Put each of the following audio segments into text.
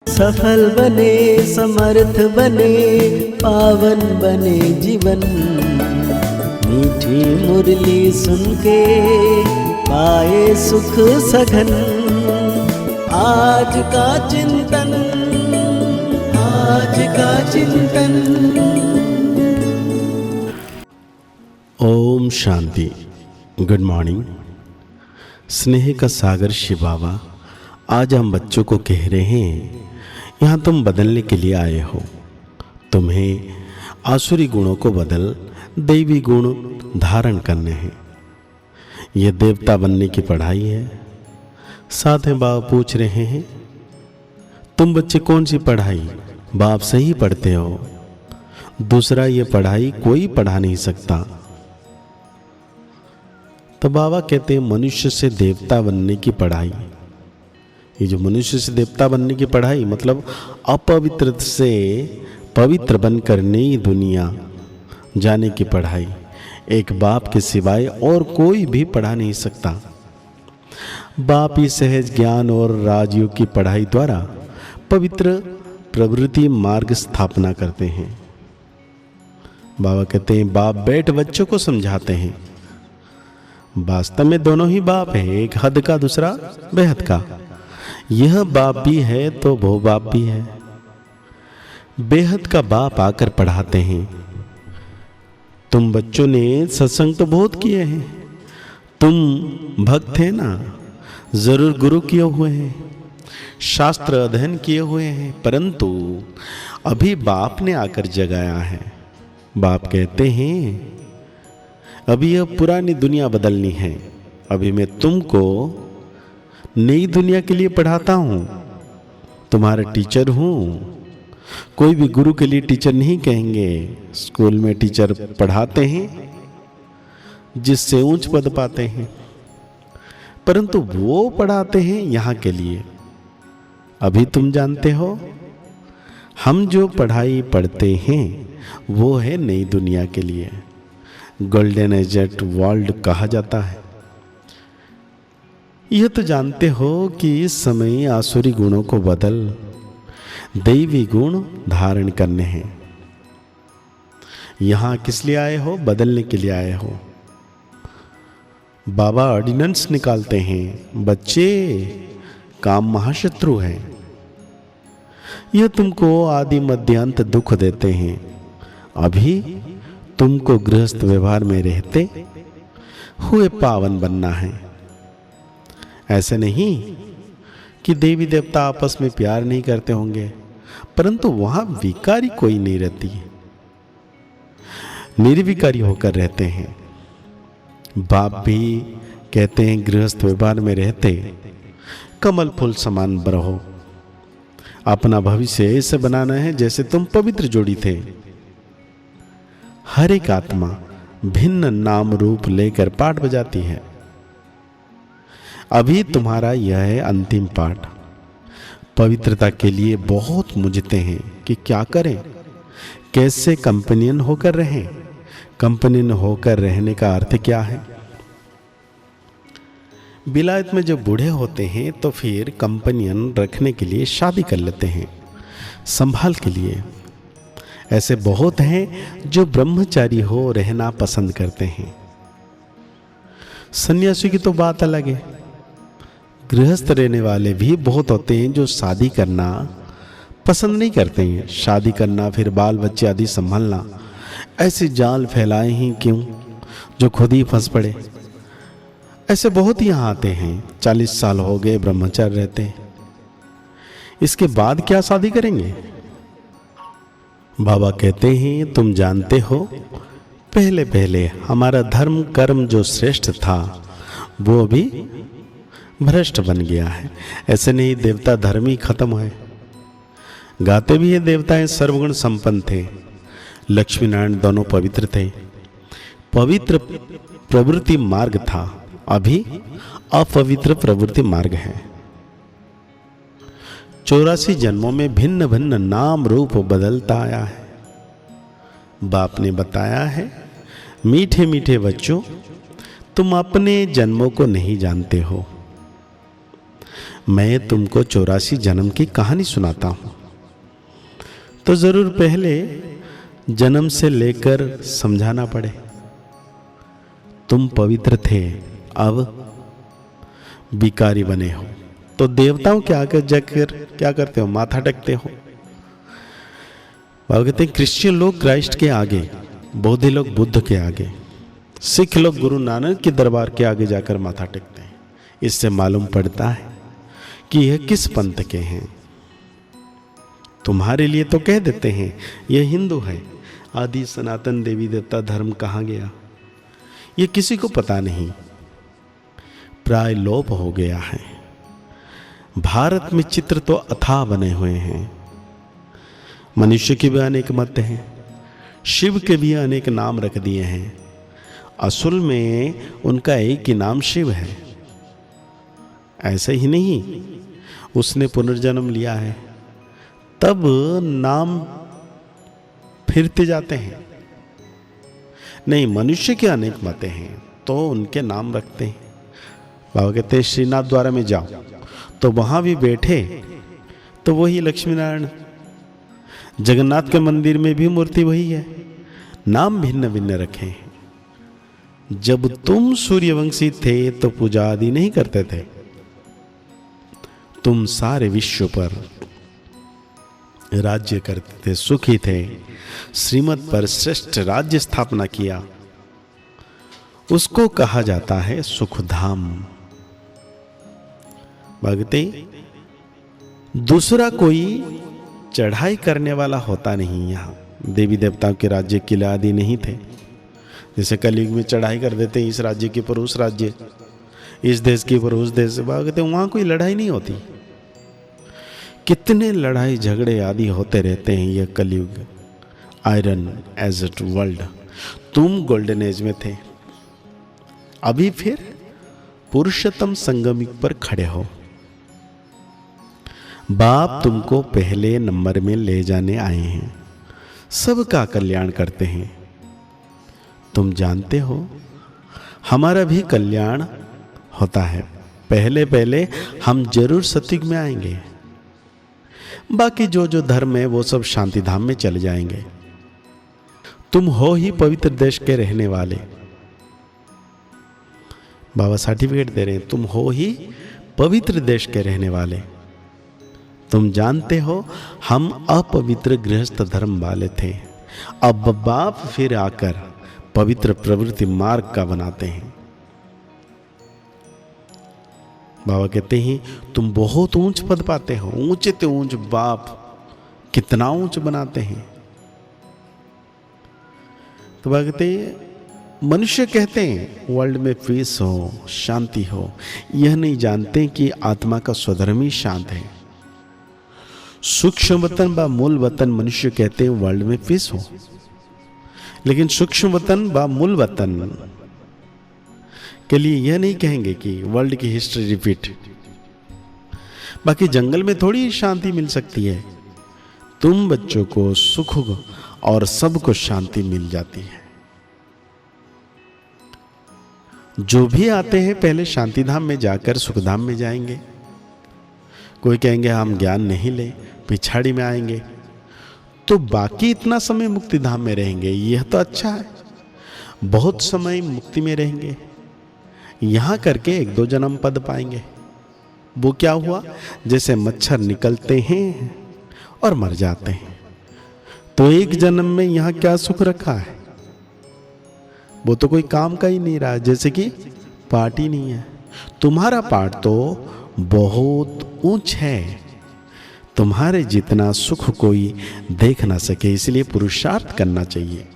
सफल बने, समर्थ बने, पावन बने जीवन। मीठी मुरली सुन के पाए सुख सघन। आज का चिंतन, आज का चिंतन। ओम शांति। Good morning. स्नेह का सागर शिव बाबा आज हम बच्चों को कह रहे हैं, यहाँ तुम बदलने के लिए आए हो। तुम्हें आसुरी गुणों को बदल दैवी गुण धारण करने हैं। यह देवता बनने की पढ़ाई है। साथ में बाप पूछ रहे हैं, तुम बच्चे कौन सी पढ़ाई बाप सही पढ़ते हो? दूसरा ये पढ़ाई कोई पढ़ा नहीं सकता। तो बाबा कहते हैं मनुष्य से देवता बनने की पढ़ाई। ये जो मनुष्य से देवता बनने की पढ़ाई मतलब अपवित्र से पवित्र बनकर नई दुनिया जाने की पढ़ाई एक बाप के सिवाय और कोई भी पढ़ा नहीं सकता। बाप ही सहज ज्ञान और राजयोग की पढ़ाई द्वारा पवित्र प्रवृत्ति मार्ग स्थापना करते हैं। बाबा कहते हैं बाप बैठ बच्चों को समझाते हैं। वास्तव में दोनों ही बाप है, एक हद का दूसरा बेहद का। यह बाप भी है तो वो बाप भी है। बेहद का बाप आकर पढ़ाते हैं, तुम बच्चों ने सत्संग तो बहुत किए हैं, तुम भक्त थे ना, जरूर गुरु किए हुए हैं, शास्त्र अध्ययन किए हुए हैं, परंतु अभी बाप ने आकर जगाया है। बाप कहते हैं अभी यह पुरानी दुनिया बदलनी है। अभी मैं तुमको नई दुनिया के लिए पढ़ाता हूँ। तुम्हारा टीचर हूँ। कोई भी गुरु के लिए टीचर नहीं कहेंगे। स्कूल में टीचर पढ़ाते हैं जिससे ऊंच पद पाते हैं, परंतु वो पढ़ाते हैं यहाँ के लिए। अभी तुम जानते हो हम जो पढ़ाई पढ़ते हैं वो है नई दुनिया के लिए। गोल्डन एजेट वर्ल्ड कहा जाता है। यह तो जानते हो कि इस समय आसुरी गुणों को बदल दैवी गुण धारण करने हैं। यहां किस लिए आए हो? बदलने के लिए आए हो। बाबा ऑर्डिनेंस निकालते हैं, बच्चे काम महाशत्रु है। यह तुमको आदि मध्य अंत दुख देते हैं। अभी तुमको गृहस्थ व्यवहार में रहते हुए पावन बनना है। ऐसे नहीं कि देवी देवता आपस में प्यार नहीं करते होंगे, परंतु वहां विकारी कोई नहीं रहती, निर्विकारी होकर रहते हैं। बाप भी कहते हैं गृहस्थ व्यवहार में रहते कमल फूल समान रहो। अपना भविष्य ऐसे बनाना है जैसे तुम पवित्र जोड़ी थे। हर एक आत्मा भिन्न नाम रूप लेकर पाठ बजाती है। अभी तुम्हारा यह है अंतिम पाठ। पवित्रता के लिए बहुत मुझते हैं कि क्या करें, कैसे कंपेनियन होकर रहें। कंपेनियन होकर रहने का अर्थ क्या है? विलायत में जब बूढ़े होते हैं तो फिर कंपेनियन रखने के लिए शादी कर लेते हैं, संभाल के लिए। ऐसे बहुत हैं जो ब्रह्मचारी हो रहना पसंद करते हैं। सन्यासी की तो बात अलग है। गृहस्थ रहने वाले भी बहुत होते हैं जो शादी करना पसंद नहीं करते हैं। शादी करना फिर बाल बच्चे आदि संभालना, ऐसे जाल फैलाए हैं क्यों जो खुद ही फंस पड़े। ऐसे बहुत यहाँ आते हैं, 40 साल हो गए ब्रह्मचारी रहते हैं, इसके बाद क्या शादी करेंगे? बाबा कहते हैं तुम जानते हो पहले पहले हमारा धर्म कर्म जो श्रेष्ठ था वो भी भ्रष्ट बन गया है। ऐसे नहीं देवता धर्म ही खत्म है। गाते भी ये देवताएं सर्वगुण संपन्न थे। लक्ष्मी नारायण दोनों पवित्र थे। पवित्र प्रवृत्ति मार्ग था, अभी अपवित्र प्रवृत्ति मार्ग है। 84 जन्मों में भिन्न भिन्न नाम रूप बदलता आया है। बाप ने बताया है, मीठे मीठे बच्चों, तुम अपने जन्मों को नहीं जानते हो। मैं तुमको 84 जन्म की कहानी सुनाता हूं, तो जरूर पहले जन्म से लेकर समझाना पड़े। तुम पवित्र थे, अब भिखारी बने हो, तो देवताओं के आगे जाकर क्या करते हो? माथा टेकते हो। बाबा कहते हैं क्रिश्चियन लोग क्राइस्ट के आगे, बौद्धि लोग बुद्ध के आगे, सिख लोग गुरु नानक के दरबार के आगे जाकर माथा टेकते हैं। इससे मालूम पड़ता है कि यह किस पंथ के हैं। तुम्हारे लिए तो कह देते हैं यह हिंदू है, आदि सनातन देवी देवता धर्म कहाँ गया ये किसी को पता नहीं, प्राय लोप हो गया है। भारत में चित्र तो अथाह बने हुए हैं। मनुष्य के भी अनेक मत हैं, शिव के भी अनेक नाम रख दिए हैं। असल में उनका एक ही नाम शिव है। ऐसे ही नहीं, उसने पुनर्जन्म लिया है, तब नाम फिरते जाते हैं। नहीं, मनुष्य के अनेक मतें हैं तो उनके नाम रखते हैं। बाबा कहते हैं श्रीनाथ द्वारा में जाओ तो वहां भी बैठे तो वही लक्ष्मी नारायण। जगन्नाथ के मंदिर में भी मूर्ति वही है, नाम भिन्न भिन्न रखे हैं। जब तुम सूर्यवंशी थे तो पूजा आदि नहीं करते थे। तुम सारे विश्व पर राज्य करते थे, सुखी थे, श्रीमत पर श्रेष्ठ राज्य स्थापना किया। उसको कहा जाता है सुखधाम। भक्ति दूसरा कोई चढ़ाई करने वाला होता नहीं। यहाँ देवी देवताओं के राज्य किले आदि नहीं थे। जैसे कलयुग में चढ़ाई कर देते हैं, इस राज्य के पर उस राज्य, इस देश के पर उस देश। कहते वहां कोई लड़ाई नहीं होती। कितने लड़ाई झगड़े आदि होते रहते हैं। यह कलयुग आयरन एज इट वर्ल्ड। तुम गोल्डन एज में थे, अभी फिर पुरुषोत्तम संगम पर खड़े हो। बाप तुमको पहले नंबर में ले जाने आए हैं, सबका कल्याण करते हैं। तुम जानते हो हमारा भी कल्याण होता है। पहले पहले हम जरूर सतयुग में आएंगे, बाकी जो जो धर्म है वो सब शांति धाम में चले जाएंगे। तुम हो ही पवित्र देश के रहने वाले। बाबा सर्टिफिकेट दे रहे हैं, तुम हो ही पवित्र देश के रहने वाले। तुम जानते हो हम अपवित्र गृहस्थ धर्म वाले थे। अब बाप फिर आकर पवित्र प्रवृत्ति मार्ग का बनाते हैं। बाबा कहते हैं तुम बहुत ऊंच पद पाते हो। ऊंचे ते ऊंच बाप कितना ऊंच बनाते हैं। तो बाबा कहते हैं मनुष्य कहते हैं वर्ल्ड में पीस हो, शांति हो, यह नहीं जानते कि आत्मा का स्वधर्म ही शांत है। सूक्ष्म वतन व मूल वतन मनुष्य कहते हैं वर्ल्ड में पीस हो, लेकिन सूक्ष्म वतन व मूल वतन के लिए यह नहीं कहेंगे कि वर्ल्ड की हिस्ट्री रिपीट। बाकी जंगल में थोड़ी शांति मिल सकती है। तुम बच्चों को सुख और सबको शांति मिल जाती है। जो भी आते हैं पहले शांति धाम में जाकर सुखधाम में जाएंगे। कोई कहेंगे हम ज्ञान नहीं ले, पिछाड़ी में आएंगे, तो बाकी इतना समय मुक्ति धाम में रहेंगे। यह तो अच्छा है, बहुत समय मुक्ति में रहेंगे। यहां करके 1-2 जन्म पद पाएंगे। वो क्या हुआ, जैसे मच्छर निकलते हैं और मर जाते हैं। तो एक जन्म में यहां क्या सुख रखा है, वो तो कोई काम का ही नहीं रहा। जैसे कि पाठ ही नहीं है। तुम्हारा पाठ तो बहुत ऊंच है, तुम्हारे जितना सुख कोई देख ना सके, इसलिए पुरुषार्थ करना चाहिए।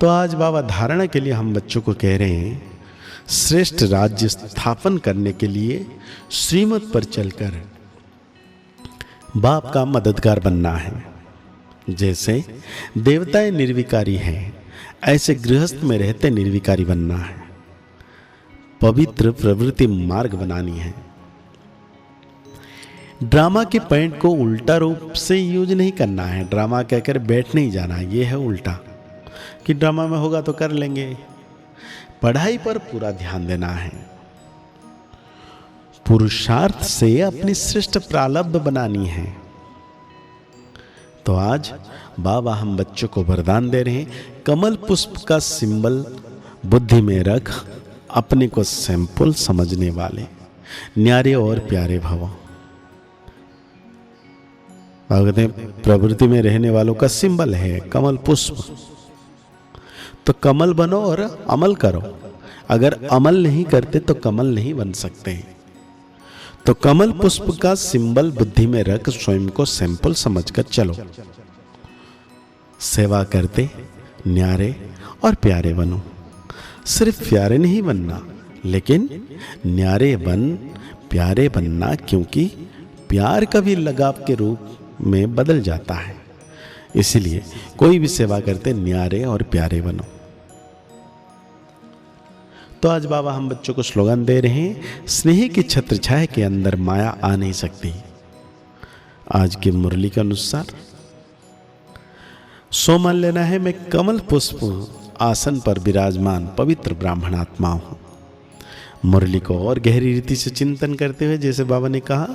तो आज बाबा धारणा के लिए हम बच्चों को कह रहे हैं श्रेष्ठ राज्य स्थापन करने के लिए श्रीमत पर चलकर बाप का मददगार बनना है। जैसे देवताएं निर्विकारी हैं, ऐसे गृहस्थ में रहते निर्विकारी बनना है। पवित्र प्रवृत्ति मार्ग बनानी है। ड्रामा के पॉइंट को उल्टा रूप से यूज नहीं करना है। ड्रामा कहकर बैठ नहीं जाना, यह है उल्टा कि ड्रामा में होगा तो कर लेंगे। पढ़ाई पर पूरा ध्यान देना है। पुरुषार्थ से अपनी श्रेष्ठ प्रारब्ध बनानी है। तो आज बाबा हम बच्चों को वरदान दे रहे हैं, कमल पुष्प का सिंबल बुद्धि में रख, अपने को सैंपल समझने वाले न्यारे और प्यारे भव। प्रवृत्ति में रहने वालों का सिंबल है कमल पुष्प। तो कमल बनो और अमल करो। अगर अमल नहीं करते तो कमल नहीं बन सकते। तो कमल पुष्प का सिंबल बुद्धि में रख, स्वयं को सैंपल समझकर चलो। सेवा करते न्यारे और प्यारे बनो। सिर्फ प्यारे नहीं बनना, लेकिन न्यारे बन, प्यारे बनना, क्योंकि प्यार कभी लगाव के रूप में बदल जाता है। इसलिए कोई भी सेवा करते न्यारे और प्यारे बनो। तो आज बाबा हम बच्चों को स्लोगन दे रहे हैं, स्नेह की छत्र छाया के अंदर माया आ नहीं सकती। आज की मुरली के अनुसार सो मान लेना है, मैं कमल पुष्प आसन पर विराजमान पवित्र ब्राह्मण आत्मा हूं। मुरली को और गहरी रीति से चिंतन करते हुए, जैसे बाबा ने कहा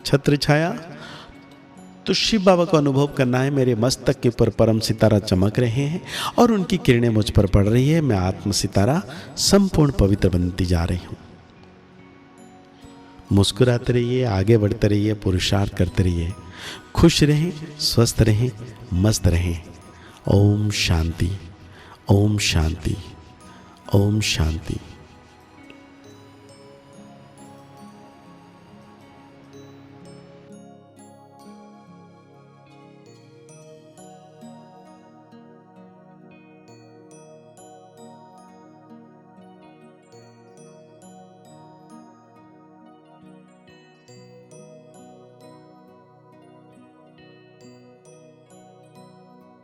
छत्र छाया, तो शिव बाबा को अनुभव करना है, मेरे मस्तक के ऊपर परम सितारा चमक रहे हैं और उनकी किरणें मुझ पर पड़ रही है। मैं आत्म सितारा संपूर्ण पवित्र बनती जा रही हूं। मुस्कुराते रहिए, आगे बढ़ते रहिए, पुरुषार्थ करते रहिए, खुश रहें, स्वस्थ रहें, मस्त रहें। ओम शांति, ओम शांति, ओम शांति।